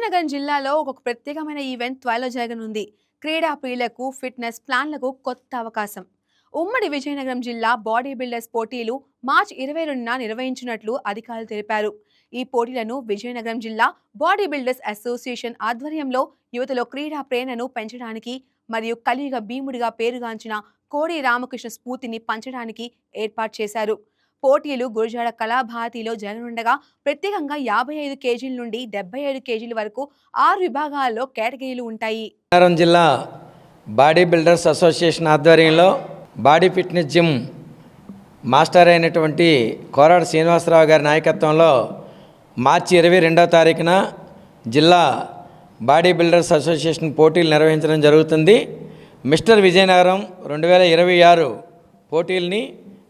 విజయనగరం జిల్లాలో ఒక ప్రత్యేకమైన ఈవెంట్ త్వరలో జరగనుంది. క్రీడా ప్రియులకు, ఫిట్నెస్ ప్లాన్లకు కొత్త అవకాశం. ఉమ్మడి విజయనగరం జిల్లా బాడీ బిల్డర్స్ పోటీలు మార్చి 22న నిర్వహించినట్లు అధికారులు తెలిపారు. ఈ పోటీలను విజయనగరం జిల్లా బాడీ బిల్డర్స్ అసోసియేషన్ ఆధ్వర్యంలో యువతలో క్రీడా ప్రేరణను పెంచడానికి మరియు కలియుగ భీముడిగా పేరుగాంచిన కోడి రామకృష్ణ స్ఫూర్తిని పంచడానికి ఏర్పాటు చేశారు. పోటీలు గురజాడ కళాభారతిలో జరగనుండగా ప్రత్యేకంగా 55 కేజీల నుండి 77 కేజీల వరకు 6 విభాగాల్లో కేటగిరీలు ఉంటాయి. విజయనగరం జిల్లా బాడీ బిల్డర్స్ అసోసియేషన్ ఆధ్వర్యంలో బాడీ ఫిట్నెస్ జిమ్ మాస్టర్ అయినటువంటి కోరాడ శ్రీనివాసరావు గారి నాయకత్వంలో మార్చి 22వ తారీఖున జిల్లా బాడీ బిల్డర్స్ అసోసియేషన్ పోటీలు నిర్వహించడం జరుగుతుంది. మిస్టర్ విజయనగరం 2026 పోటీల్ని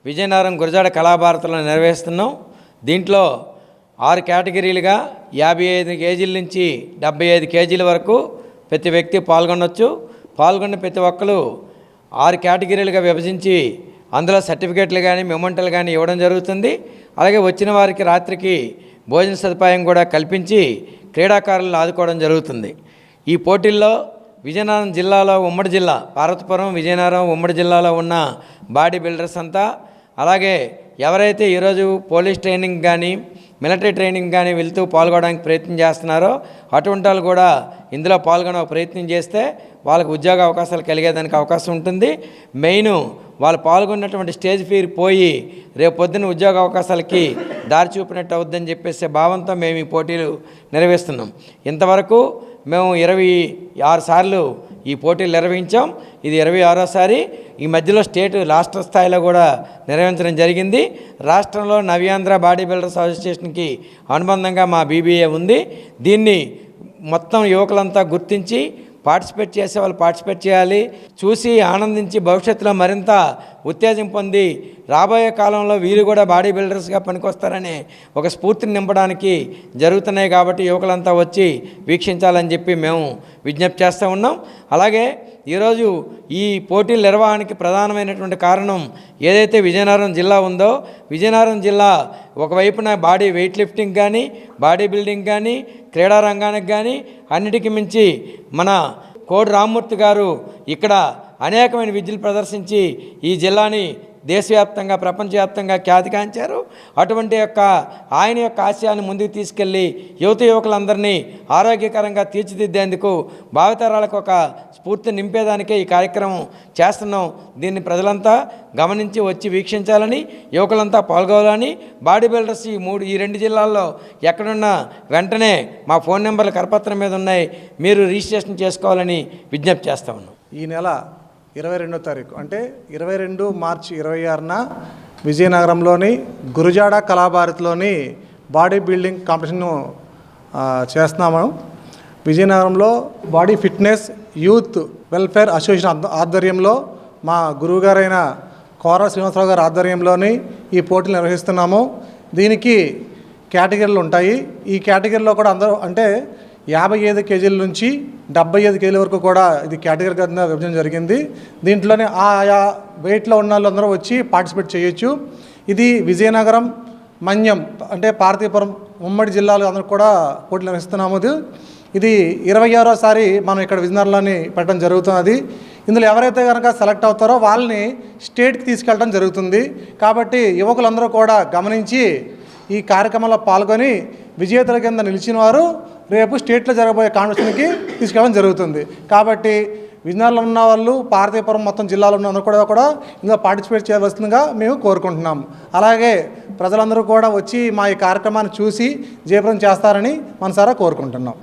విజయనగరం గురజాడ కళాభారతిలో నిర్వహిస్తున్నాం. దీంట్లో 6 కేటగిరీలుగా 55 కేజీల నుంచి 75 కేజీల వరకు ప్రతి వ్యక్తి పాల్గొనవచ్చు. పాల్గొన్న ప్రతి ఒక్కరు 6 కేటగిరీలుగా విభజించి అందులో సర్టిఫికేట్లు కానీ మెమెంటలు కానీ ఇవ్వడం జరుగుతుంది. అలాగే వచ్చిన వారికి రాత్రికి భోజన సదుపాయం కూడా కల్పించి క్రీడాకారులను ఆదుకోవడం జరుగుతుంది. ఈ పోటీల్లో విజయనగరం జిల్లాలో ఉమ్మడి జిల్లా పార్వతీపురం, విజయనగరం ఉమ్మడి జిల్లాలో ఉన్న బాడీ బిల్డర్స్ అంతా, అలాగే ఎవరైతే ఈరోజు పోలీస్ ట్రైనింగ్ కానీ మిలిటరీ ట్రైనింగ్ కానీ వెళ్తూ పాల్గొనడానికి ప్రయత్నం చేస్తున్నారో అటువంటి వాళ్ళు కూడా ఇందులో పాల్గొనే ప్రయత్నం చేస్తే వాళ్ళకు ఉద్యోగ అవకాశాలు కలిగేదానికి అవకాశం ఉంటుంది. మెయిన్ వాళ్ళు పాల్గొన్నటువంటి స్టేజ్ ఫీర్ పోయి రేపు పొద్దున్న ఉద్యోగ అవకాశాలకి దారి చూపినట్టు అవుద్దని చెప్పేసి భావంతో మేము ఈ పోటీలు నిర్వహిస్తున్నాం. ఇంతవరకు మేము 26 సార్లు ఈ పోటీలు నిర్వహించాం. ఇది 26వసారి. ఈ మధ్యలో స్టేట్ రాష్ట్ర స్థాయిలో కూడా నిర్వహించడం జరిగింది. రాష్ట్రంలో నవ్యాంధ్ర బాడీ బిల్డర్స్ అసోసియేషన్కి అనుబంధంగా మా బీబీఏ ఉంది. దీన్ని మొత్తం యువకులంతా గుర్తించి పార్టిసిపేట్ చేసే వాళ్ళు పార్టిసిపేట్ చేయాలి. చూసి ఆనందించి భవిష్యత్తులో మరింత ఉత్తేజం పొంది రాబోయే కాలంలో వీరు కూడా బాడీ బిల్డర్స్గా పనికొస్తారనే ఒక స్ఫూర్తిని నింపడానికి జరుగుతున్నాయి. కాబట్టి యువకులంతా వచ్చి వీక్షించాలని చెప్పి మేము విజ్ఞప్తి చేస్తూ ఉన్నాం. అలాగే ఈరోజు ఈ పోటీల నిర్వహణకి ప్రధానమైనటువంటి కారణం ఏదైతే విజయనగరం జిల్లా ఉందో, విజయనగరం జిల్లా ఒకవైపున బాడీ వెయిట్ లిఫ్టింగ్ కానీ బాడీ బిల్డింగ్ కానీ క్రీడా రంగానికి కానీ అన్నిటికీ మించి మన కోడి రామ్మూర్తి గారు ఇక్కడ అనేకమైన విద్యలు ప్రదర్శించి ఈ జిల్లాని దేశవ్యాప్తంగా ప్రపంచవ్యాప్తంగా ఖ్యాతిగాంచారు. అటువంటి ఆయన యొక్క ఆశయాన్ని ముందుకు తీసుకెళ్ళి యువకులందరినీ ఆరోగ్యకరంగా తీర్చిదిద్దేందుకు భావితరాలకు ఒక స్ఫూర్తి నింపేదానికే ఈ కార్యక్రమం చేస్తున్నాం. దీన్ని ప్రజలంతా గమనించి వచ్చి వీక్షించాలని, యువకులంతా పాల్గొనాలని, బాడీ బిల్డర్స్ ఈ 2 జిల్లాల్లో ఎక్కడున్నా వెంటనే మా ఫోన్ నెంబర్లు కరపత్రం మీద ఉన్నాయి, మీరు రిజిస్ట్రేషన్ చేసుకోవాలని విజ్ఞప్తి చేస్తా ఉన్నాం. ఈ నెల 22వ తారీఖు అంటే 22 మార్చి 26న విజయనగరంలోని గురజాడ కళాభారతిలోని బాడీ బిల్డింగ్ కాంపిటీషన్ చేస్తున్నాము. విజయనగరంలో body fitness youth welfare association ఆధ్వర్యంలో మా గురువుగారైన కోరాడ శ్రీనివాసరావు గారి ఆధ్వర్యంలోని ఈ పోటీలు నిర్వహిస్తున్నాము. దీనికి కేటగిరీలు ఉంటాయి. ఈ కేటగిరీలో కూడా అందరూ అంటే 55 కేజీల నుంచి 75 కేజీల వరకు కూడా ఇది కేటగిరీ కింద విభజన జరిగింది. దీంట్లోనే ఆయా వెయిట్లో ఉన్న వాళ్ళందరూ వచ్చి పార్టిసిపేట్ చేయొచ్చు. ఇది విజయనగరం, మన్యం అంటే పార్వతీపురం ఉమ్మడి జిల్లాలో అందరూ కూడా పోటీలు నిర్వహిస్తున్నాము. ఇది 26వసారి మనం ఇక్కడ విజయనగరంలోని పెట్టడం జరుగుతున్నది. ఇందులో ఎవరైతే కనుక సెలెక్ట్ అవుతారో వాళ్ళని స్టేట్కి తీసుకెళ్ళడం జరుగుతుంది. కాబట్టి యువకులందరూ కూడా గమనించి ఈ కార్యక్రమంలో పాల్గొని విజేతల కింద నిలిచిన వారు రేపు స్టేట్లో జరగబోయే కాంపిటీషన్కి తీసుకెళ్ళడం జరుగుతుంది. కాబట్టి విజయనగరంలో ఉన్న వాళ్ళు, పార్వతీపురం మొత్తం జిల్లాలో ఉన్న అందరూ కూడా ఇందులో పార్టిసిపేట్ చేయవలసిందిగా మేము కోరుకుంటున్నాం. అలాగే ప్రజలందరూ కూడా వచ్చి మా ఈ కార్యక్రమాన్ని చూసి జయప్రదం చేస్తారని మనసారా కోరుకుంటున్నాం.